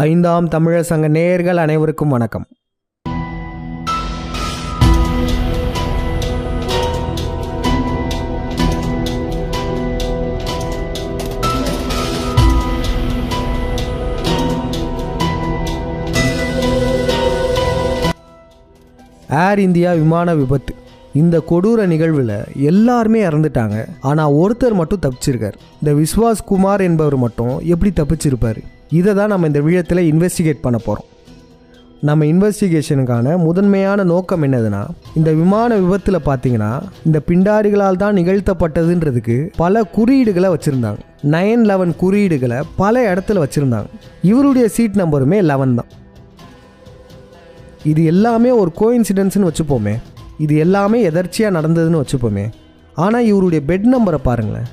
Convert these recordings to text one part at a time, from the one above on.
ஐந்தாம் தமிழர் சங்க நேயர்கள் அனைவருக்கும் வணக்கம். ஏர் இந்தியா விமான விபத்து, இந்த கொடூர நிகழ்வில் எல்லாருமே இறந்துட்டாங்க. ஆனால் ஒருத்தர் மட்டும் தப்பிச்சிருக்கார். இந்த விஸ்வாஸ் குமார் என்பவர் மட்டும் எப்படி தப்பிச்சிருப்பார்? இதை தான் நம்ம இந்த வீடியோவில் இன்வெஸ்டிகேட் பண்ண போகிறோம். நம்ம இன்வெஸ்டிகேஷனுக்கான முதன்மையான நோக்கம் என்னதுன்னா, இந்த விமான விபத்தில் பார்த்தீங்கன்னா இந்த பிண்டாரிகளால் தான் நிகழ்த்தப்பட்டதுன்றதுக்கு பல குறியீடுகளை வச்சுருந்தாங்க. 911 குறியீடுகளை பல இடத்துல வச்சுருந்தாங்க. இவருடைய சீட் நம்பருமே 11 தான். இது எல்லாமே ஒரு கோஇன்சிடென்ஸ்னு வச்சுப்போமே, இது எல்லாமே எதர்ச்சியாக நடந்ததுன்னு வச்சுப்போமே. ஆனால் இவருடைய பெட் நம்பரை பாருங்களேன்.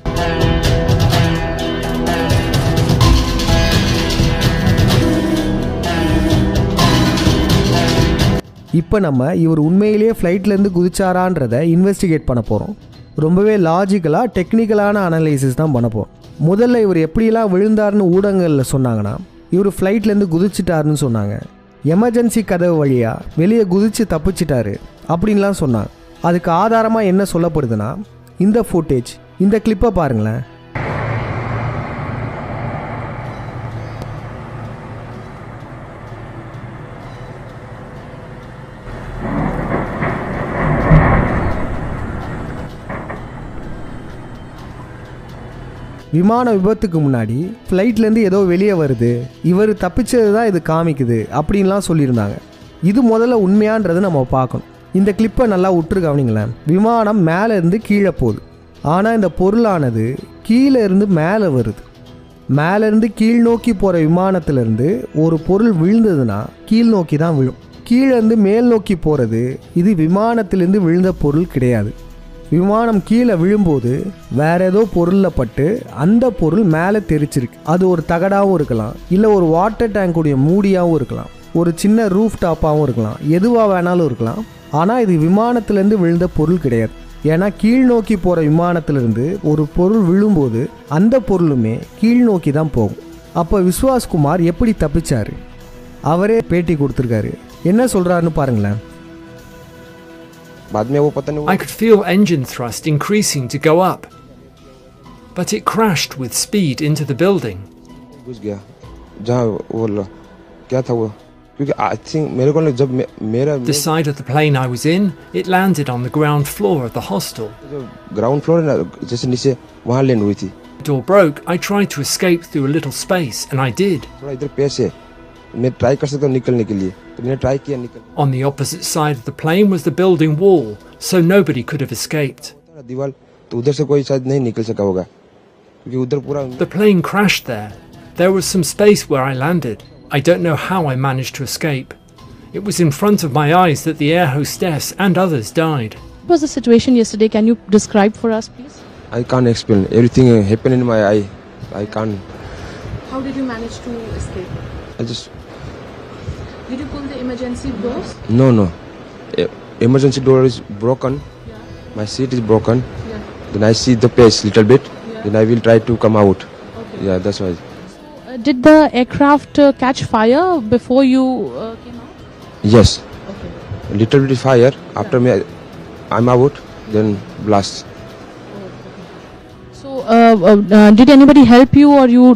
இப்போ நம்ம இவர் உண்மையிலேயே ஃப்ளைட்லேருந்து குதிச்சாரான்றதை இன்வெஸ்டிகேட் பண்ண போகிறோம். ரொம்பவே லாஜிக்கலாக டெக்னிக்கலான அனலைசிஸ் தான் பண்ண போகிறோம். முதல்ல இவர் எப்படியெல்லாம் விழுந்தார்னு ஊடகங்களில் சொன்னாங்கன்னா, இவர் ஃப்ளைட்லேருந்து குதிச்சிட்டாருன்னு சொன்னாங்க. எமர்ஜென்சி கதவு வழியாக வெளியே குதித்து தப்பிச்சிட்டாரு அப்படின்லாம் சொன்னாங்க. அதுக்கு ஆதாரமாக என்ன சொல்லப்படுதுன்னா, இந்த ஃபுட்டேஜ், இந்த கிளிப்பை பாருங்களேன். விமான விபத்துக்கு முன்னாடி ஃப்ளைட்லேருந்து ஏதோ வெளியே வருது, இவர் தப்பிச்சது தான் இது காமிக்குது அப்படின்லாம் சொல்லியிருந்தாங்க. இது முதல்ல உண்மையான்றது நம்ம பார்க்கணும். இந்த கிளிப்பை நல்லா உற்று கவனிங்களேன். விமானம் மேலே இருந்து கீழே போகுது, ஆனால் இந்த பொருளானது கீழே இருந்து மேலே வருது. மேலேருந்து கீழ் நோக்கி போகிற விமானத்திலேருந்து ஒரு பொருள் விழுந்ததுன்னா கீழ் நோக்கி தான் விழும். கீழேருந்து மேல் நோக்கி போகிறது இது விமானத்திலேருந்து விழுந்த பொருள் கிடையாது. விமானம் கீழே விழும்போது வேற ஏதோ பொருளில் பட்டு அந்த பொருள் மேலே தெரிச்சிருக்கு. அது ஒரு தகடாகவும் இருக்கலாம், இல்லை ஒரு வாட்டர் டேங்குடைய மூடியாகவும் இருக்கலாம், ஒரு சின்ன ரூஃப் டாப்பாகவும் இருக்கலாம், எதுவாக வேணாலும் இருக்கலாம். ஆனால் இது விமானத்திலேருந்து விழுந்த பொருள் கிடையாது. ஏன்னா கீழ் நோக்கி போகிற விமானத்திலேருந்து ஒரு பொருள் விழும்போது அந்த பொருளுமே கீழ் நோக்கி தான் போகும். அப்போ விஸ்வாஸ் குமார் எப்படி தப்பிச்சார்? அவரே பேட்டி கொடுத்துருக்காரு. என்ன சொல்கிறாருன்னு பாருங்களேன். I could feel engine thrust increasing to go up, but it crashed with speed into the building. The side of the plane I was in, it landed on the ground floor of the hostel. The door broke. I tried to escape through a little space, and I did. On the opposite side of the plane was the building wall, so nobody could have escaped. The plane crashed there. There was some space where I landed. I don't know how I managed to escape. It was in front of my eyes that the air hostess and others died. What was the situation yesterday? Can you describe for us, please? I can't explain. Everything happened in my eye. I can't. How did you manage to escape? I just... Did you pull the emergency doors? No. Emergency door is broken. Yeah. My seat is broken. Yeah. Then I see the pace little bit. Yeah. Then I will try to come out. Okay. Yeah, that's why. So, did the aircraft catch fire before you came out? Yes. Okay. A little bit fire. After me, I'm out. Then blast. So, did anybody help you, or you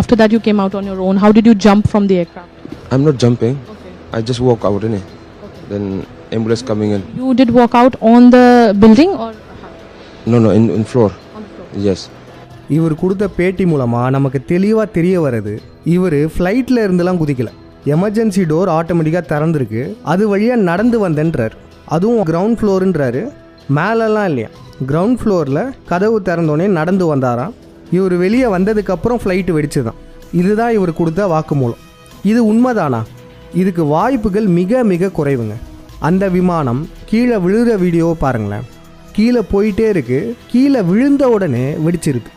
after that you came out on your own? How did you jump from the aircraft? I'm not jumping. Okay. I just walk out, innit? Okay. Then ambulance coming in. You did walk out on the building or how? No, in floor. On the floor. Yes. இவர் கொடுத்த பேட்டி மூலமாக நமக்கு தெளிவாக தெரிய வருது, இவர் ஃப்ளைட்டில் இருந்தெல்லாம் குதிக்கலை. எமர்ஜென்சி டோர் ஆட்டோமேட்டிக்காக திறந்துருக்கு, அது வழியாக நடந்து வந்தேன்றார். அதுவும் கிரவுண்ட் ஃப்ளோருன்றாரு, மேலெல்லாம் இல்லையா. கிரவுண்ட் ஃப்ளோரில் கதவு திறந்தோடனே நடந்து வந்தாராம். இவர் வெளியே வந்ததுக்கப்புறம் ஃப்ளைட்டு வெடிச்சு தான். இதுதான் இவர் கொடுத்த வாக்குமூலம். இது உண்மைதானா? இதுக்கு வாய்ப்புகள் மிக மிக குறைவுங்க. அந்த விமானம் கீழே விழுகிற வீடியோவை பாருங்களேன். கீழே போயிட்டே இருக்கு, கீழே விழுந்த உடனே வெடிச்சிருக்கு.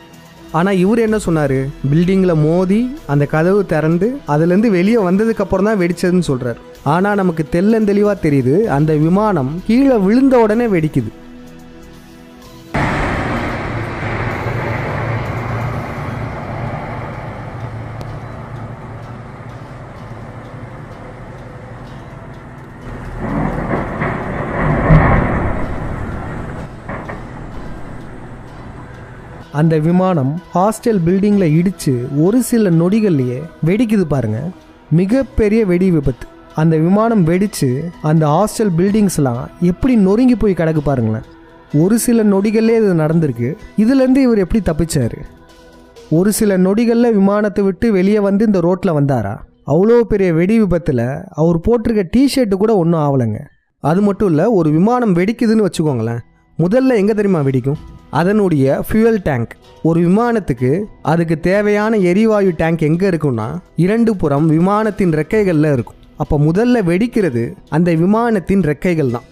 ஆனால் இவர் என்ன சொன்னார்? பில்டிங்கில் மோதி அந்த கதவு திறந்து அதுலேருந்து வெளியே வந்ததுக்கப்புறம் தான் வெடிச்சதுன்னு சொல்கிறார். ஆனால் நமக்கு தெளிவாக தெரியுது, அந்த விமானம் கீழே விழுந்த உடனே வெடிக்குது. அந்த விமானம் ஹாஸ்டல் பில்டிங்கில் இடித்து ஒரு சில நொடிகள்லையே வெடிக்குது பாருங்க. மிகப்பெரிய வெடி விபத்து. அந்த விமானம் வெடித்து அந்த ஹாஸ்டல் பில்டிங்ஸ்லாம் எப்படி நொறுங்கி போய் கிடக்கு பாருங்களேன். ஒரு சில நொடிகள்லே இது நடந்திருக்கு. இதுலேருந்து இவர் எப்படி தப்பிச்சார்? ஒரு சில நொடிகளில் விமானத்தை விட்டு வெளியே வந்து இந்த ரோட்டில் வந்தாரா? அவ்வளோ பெரிய வெடி விபத்தில் அவர் போட்டிருக்க டிஷர்ட்டு கூட ஒன்றும் ஆகலைங்க. அது மட்டும் இல்லை, ஒரு விமானம் வெடிக்குதுன்னு வச்சுக்கோங்களேன், முதல்ல எங்கே தெரியுமா வெடிக்கும்? அதனுடைய ஃபியூயல் டேங்க். ஒரு விமானத்துக்கு அதுக்கு தேவையான எரிவாயு டேங்க் எங்கே இருக்குன்னா 2 புறம் விமானத்தின் ரெக்கைகளில் இருக்கும். அப்போ முதல்ல வெடிக்கிறது அந்த விமானத்தின் ரெக்கைகள் தான்.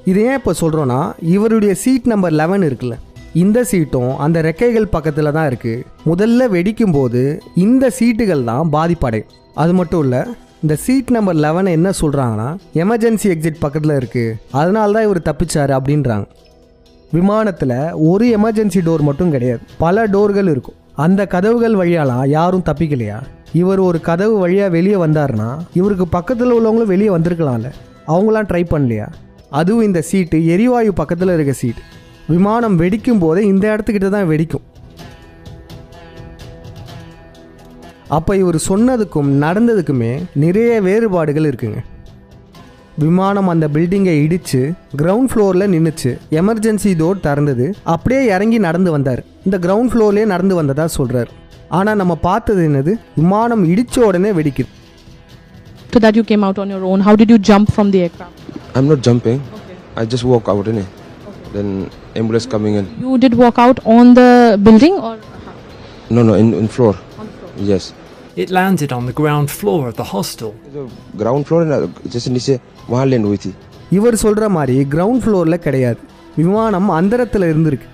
இது ஏன் இப்போ சொல்கிறோன்னா, இவருடைய சீட் நம்பர் 11 இருக்குல்ல, இந்த சீட்டும் அந்த ரெக்கைகள் பக்கத்தில் தான் இருக்குது. முதல்ல வெடிக்கும்போது இந்த சீட்டுகள் தான் பாதிப்படையும். அது மட்டும் இல்லை, இந்த சீட் நம்பர் 11 என்ன சொல்கிறாங்கன்னா, எமர்ஜென்சி எக்ஸிட் பக்கத்தில் இருக்குது, அதனால தான் இவர் தப்பிச்சார் அப்படின்றாங்க. விமானத்தில் ஒரு எமர்ஜென்சி டோர் மட்டும் கிடையாது, பல டோர்கள் இருக்கும். அந்த கதவுகள் வழியாலாம் யாரும் தப்பிக்கலையா? இவர் ஒரு கதவு வழியாக வெளியே வந்தார்னா இவருக்கு பக்கத்தில் உள்ளவங்களும் வெளியே வந்திருக்கலாம்ல, அவங்களாம் ட்ரை பண்ணலையா? அதுவும் இந்த சீட்டு எரிவாயு பக்கத்தில் இருக்க சீட்டு. விமானம் வெடிக்கும் போதே இந்த இடத்துக்கிட்ட தான் வெடிக்கும். அப்போ இவர் சொன்னதுக்கும் நடந்ததுக்குமே நிறைய வேறுபாடுகள் இருக்குங்க. விமானம் அந்த பில்டிங்கை இடித்து கிரவுண்ட் ஃப்ளோரில் நின்றுச்சு, எமர்ஜென்சி டோர் திறந்தது, அப்படியே இறங்கி நடந்து வந்தார். இந்த கிரவுண்ட் ஃப்ளோர்லேயே நடந்து வந்ததா சொல்கிறார். ஆனால் நம்ம பார்த்தது என்னது, விமானம் இடித்த உடனே வெடிக்குது. So that you came out on your own, how did you jump from the aircraft? I'm not jumping. Okay. I just walk out, innit? Then ambulance coming in. You did walk out on the building or? No, in floor. On the floor. Yes. It landed on the ground floor of the hostel. The ground floor just नीचे वहाँ land हुई थी. இவர் சொல்கிற மாதிரி ground ஃப்ளோரில் கிடையாது, விமானம் அந்தரத்தில் இருந்திருக்கு.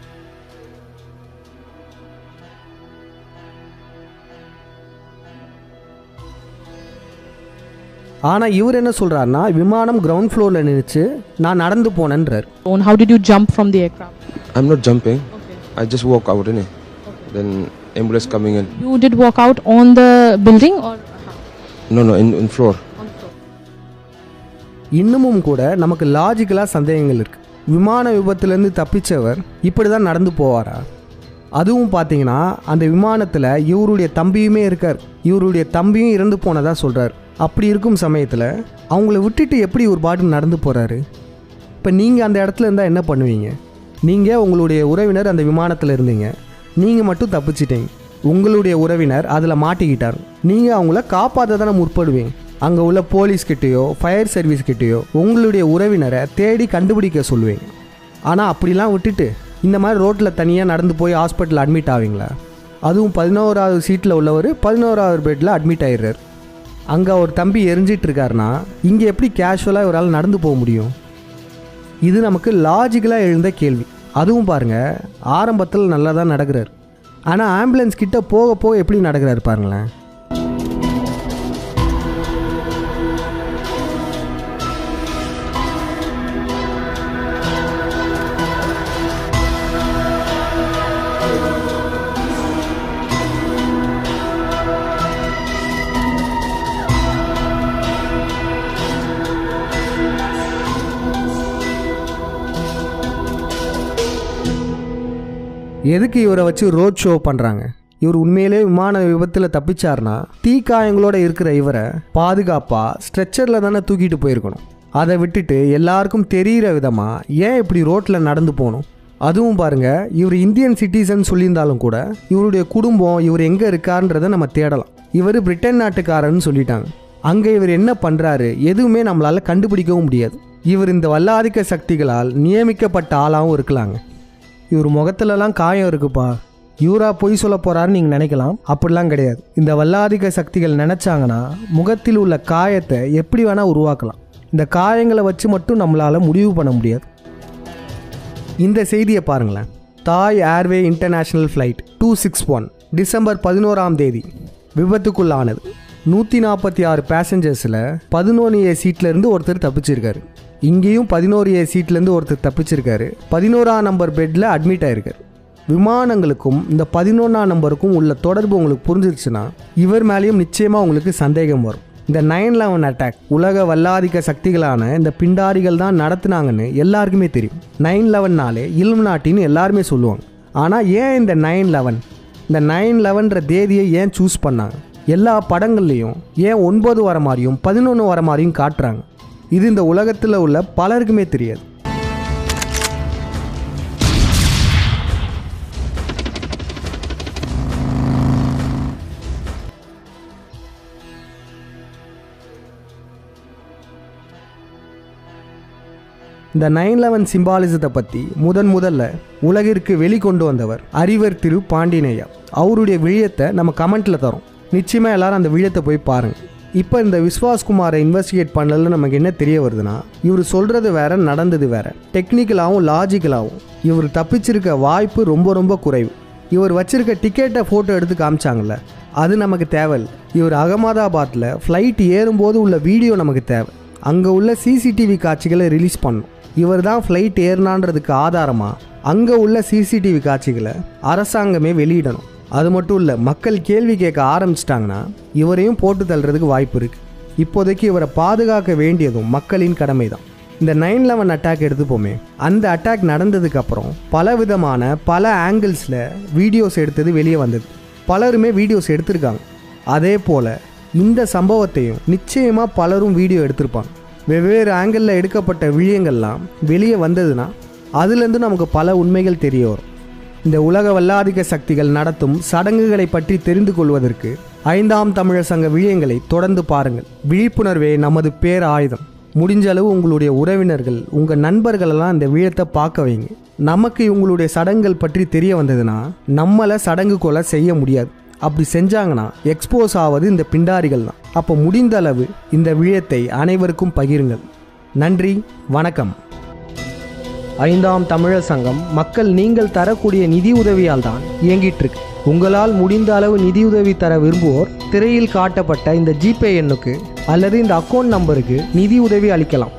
ஆனால் இவர் என்ன சொல்கிறாருன்னா, விமானம் கிரவுண்ட் ஃப்ளோரில் நின்றுச்சு, நான் நடந்து போனேன்றார். How did you jump from the aircraft? I'm not jumping. Okay. I just walk out, innit? Then ambulance coming in. You did walk out on the building or? No, in floor. On the floor. இன்னமும் கூட நமக்கு லாஜிக்கலாக சந்தேகங்கள் இருக்குது. விமான விபத்துலேருந்து தப்பிச்சவர் இப்படி தான் நடந்து போவாரா? அதுவும் பார்த்தீங்கன்னா அந்த விமானத்தில் இவருடைய தம்பியுமே இருக்கார். இவருடைய தம்பியும் இறந்து போனதாக சொல்கிறார். அப்படி இருக்கும் சமயத்தில் அவங்கள விட்டுட்டு எப்படி ஒரு பாட்டு நடந்து போகிறாரு? இப்போ நீங்கள் அந்த இடத்துல இருந்தால் என்ன பண்ணுவீங்க? நீங்கள் உங்களுடைய உறவினர் அந்த விமானத்தில் இருந்தீங்க, நீங்கள் மட்டும் தப்பிச்சிட்டீங்க. உங்களுடைய உறவினர் அதில் மாட்டிக்கிட்டார். நீங்கள் அவங்கள காப்பாற்ற தானே முற்படுவீங்க. அங்கே உள்ள போலீஸ்கிட்டேயோ ஃபயர் சர்வீஸ்கிட்டேயோ உங்களுடைய உறவினரை தேடி கண்டுபிடிக்க சொல்லுவீங்க. ஆனால் அப்படிலாம் விட்டுட்டு இந்த மாதிரி ரோட்டில் தனியாக நடந்து போய் ஹாஸ்பிட்டலில் அட்மிட் ஆவீங்களா? அதுவும் 11வது சீட்டில் உள்ளவர் 11வது பெட்டில் அட்மிட் ஆகிடுறார். அங்கே ஒரு தம்பி எரிஞ்சிட்டு இருக்காருன்னா இங்கே எப்படி கேஷுவலாக இவரால் நடந்து போக முடியும்? இது நமக்கு லாஜிக்கலாக எழுந்த கேள்வி. அதுவும் பாருங்கள், ஆரம்பத்தில் நல்லா தான் நடக்கிறார், ஆனால் ஆம்புலன்ஸ் கிட்ட போக போக எப்படி நடக்கிறாரு பாருங்களேன். எதுக்கு இவரை வச்சு ரோட் ஷோ பண்ணுறாங்க? இவர் உண்மையிலே விமான விபத்தில் தப்பிச்சார்னா தீக்காயங்களோட இருக்கிற இவரை பாதுகாப்பாக ஸ்ட்ரெச்சரில் தானே தூக்கிட்டு போயிருக்கணும். அதை விட்டுட்டு எல்லாருக்கும் தெரிகிற விதமாக ஏன் இப்படி ரோட்டில் நடந்து போகணும்? அதுவும் பாருங்கள், இவர் இந்தியன் சிட்டிசன் சொல்லியிருந்தாலும் கூட இவருடைய குடும்பம் இவர் எங்கே இருக்காருன்றதை நம்ம தேடலாம். இவர் பிரிட்டன் நாட்டுக்காரன்னு சொல்லிட்டாங்க. அங்கே இவர் என்ன பண்ணுறாரு எதுவுமே நம்மளால் கண்டுபிடிக்கவும் முடியாது. இவர் இந்த வல்லாதிக்க சக்திகளால் நியமிக்கப்பட்ட ஆளாகவும் இருக்கலாங்க. இவர் முகத்துலலாம் காயம் இருக்குப்பா, இவரா பொய் சொல்ல போகிறாருன்னு நீங்கள் நினைக்கலாம். அப்படிலாம் கிடையாது. இந்த வல்லாதிக்க சக்திகள் நினச்சாங்கன்னா முகத்தில் உள்ள காயத்தை எப்படி வேணால் உருவாக்கலாம். இந்த காயங்களை வச்சு மட்டும் நம்மளால் முடிவு பண்ண முடியாது. இந்த செய்தியை பாருங்களேன். தாய் ஏர்வே இன்டர்நேஷ்னல் ஃப்ளைட் 261 டிசம்பர் 11 விபத்துக்குள்ளானது. 146 பேசஞ்சர்ஸில் 11A சீட்லேருந்து ஒருத்தர் தப்பிச்சிருக்காரு. இங்கேயும் 11A சீட்லேருந்து ஒருத்தர் தப்பிச்சிருக்காரு. 11ஆம் நம்பர் பெட்டில் அட்மிட் ஆகிருக்காரு. விமானங்களுக்கும் இந்த 11ஆம் நம்பருக்கும் உள்ள தொடர்பு உங்களுக்கு புரிஞ்சிருச்சுன்னா இவர் மேலேயும் நிச்சயமாக உங்களுக்கு சந்தேகம் வரும். இந்த 9/11 அட்டாக் உலக வல்லாதிக்க சக்திகளான இந்த பிண்டாரிகள் தான் நடத்துனாங்கன்னு எல்லாருக்குமே தெரியும். 9/11 இலுமினாட்டின்னு எல்லாருமே சொல்லுவாங்க. ஆனால் ஏன் இந்த 9/11 இந்த 9/11ன்ற தேதியை ஏன் சூஸ் பண்ணாங்க? எல்லா படங்கள்லேயும் ஏன் 9 வர மாதிரியும் 11 வர மாதிரியும் காட்டுறாங்க? இது இந்த உலகத்தில் உள்ள பலருக்குமே தெரியாது. இந்த 9/11 சிம்பாலிசத்தை பற்றி முதல்ல உலகிற்கு வெளிக்கொண்டு வந்தவர் அறிவர் திரு பாண்டியனையா. அவருடைய விழியத்தை நம்ம கமெண்ட்டில் தரோம். நிச்சயமாக எல்லாரும் அந்த விழியத்தை போய் பாருங்கள். இப்போ இந்த விஸ்வாஸ்குமாரை இன்வெஸ்டிகேட் பண்ணல நமக்கு என்ன தெரிய வருதுன்னா, இவர் சொல்கிறது வேற, நடந்தது வேற. டெக்னிக்கலாகவும் லாஜிக்கலாகவும் இவர் தப்பிச்சிருக்க வாய்ப்பு ரொம்ப ரொம்ப குறைவு. இவர் வச்சிருக்க டிக்கெட்டை ஃபோட்டோ எடுத்து காமிச்சாங்கல்ல, அது நமக்கு தேவையில்லை. இவர் அகமதாபாத்தில் ஃப்ளைட் ஏறும்போது உள்ள வீடியோ நமக்கு தேவை. அங்கே உள்ள சிசிடிவி காட்சிகளை ரிலீஸ் பண்ணணும். இவர் தான் ஃப்ளைட் ஏறினான்றதுக்கு ஆதாரமாக அங்கே உள்ள சிசிடிவி காட்சிகளை அரசாங்கமே வெளியிடணும். அது மட்டும் இல்லை, மக்கள் கேள்வி கேட்க ஆரம்பிச்சிட்டாங்கன்னா இவரையும் போட்டு தள்ளுறதுக்கு வாய்ப்பு இருக்குது. இப்போதைக்கு இவரை பாதுகாக்க வேண்டியதும் மக்களின் கடமை தான். இந்த 9/11 அட்டாக் எடுத்துப்போமே, அந்த அட்டாக் நடந்ததுக்கப்புறம் பல ஆங்கிள்ஸில் வீடியோஸ் எடுத்தது வெளியே வந்தது. பலருமே வீடியோஸ் எடுத்திருக்காங்க. அதே போல் இந்த சம்பவத்தையும் நிச்சயமாக பலரும் வீடியோ எடுத்திருப்பாங்க. வெவ்வேறு ஆங்கிளில் எடுக்கப்பட்ட விழியங்கள்லாம் வெளியே வந்ததுன்னா அதுலேருந்து நமக்கு பல உண்மைகள் தெரிய வரும். இந்த உலக வல்லாதிக்க சக்திகள் நடத்தும் சடங்குகளை பற்றி தெரிந்து கொள்வதற்கு 5ஆம் தமிழர் சங்க விழியங்களை தொடர்ந்து பாருங்கள். விழிப்புணர்வே நமது பேர் ஆயுதம். முடிஞ்ச அளவு உங்களுடைய உறவினர்கள், உங்கள் நண்பர்களெல்லாம் இந்த விழியத்தை பார்க்க வைங்க. நமக்கு இவங்களுடைய சடங்குகள் பற்றி தெரிய வந்ததுன்னா நம்மளை சடங்கு கொலை செய்ய முடியாது. அப்படி செஞ்சாங்கன்னா எக்ஸ்போஸ் ஆவது இந்த பிண்டாரிகள் தான். அப்போ முடிந்த அளவு இந்த விழியத்தை அனைவருக்கும் பகிருங்கள். நன்றி, வணக்கம். 5ஆம் தமிழர் சங்கம் மக்கள் நீங்கள் தரக்கூடிய நிதி உதவியால் தான் இயங்கிட்டு இருக்கு. உங்களால் முடிந்த அளவு நிதியுதவி தர விரும்புவோர் திரையில் காட்டப்பட்ட இந்த ஜிபே எண்ணுக்கு அல்லது இந்த அக்கௌண்ட் நம்பருக்கு நிதி உதவி அளிக்கலாம்.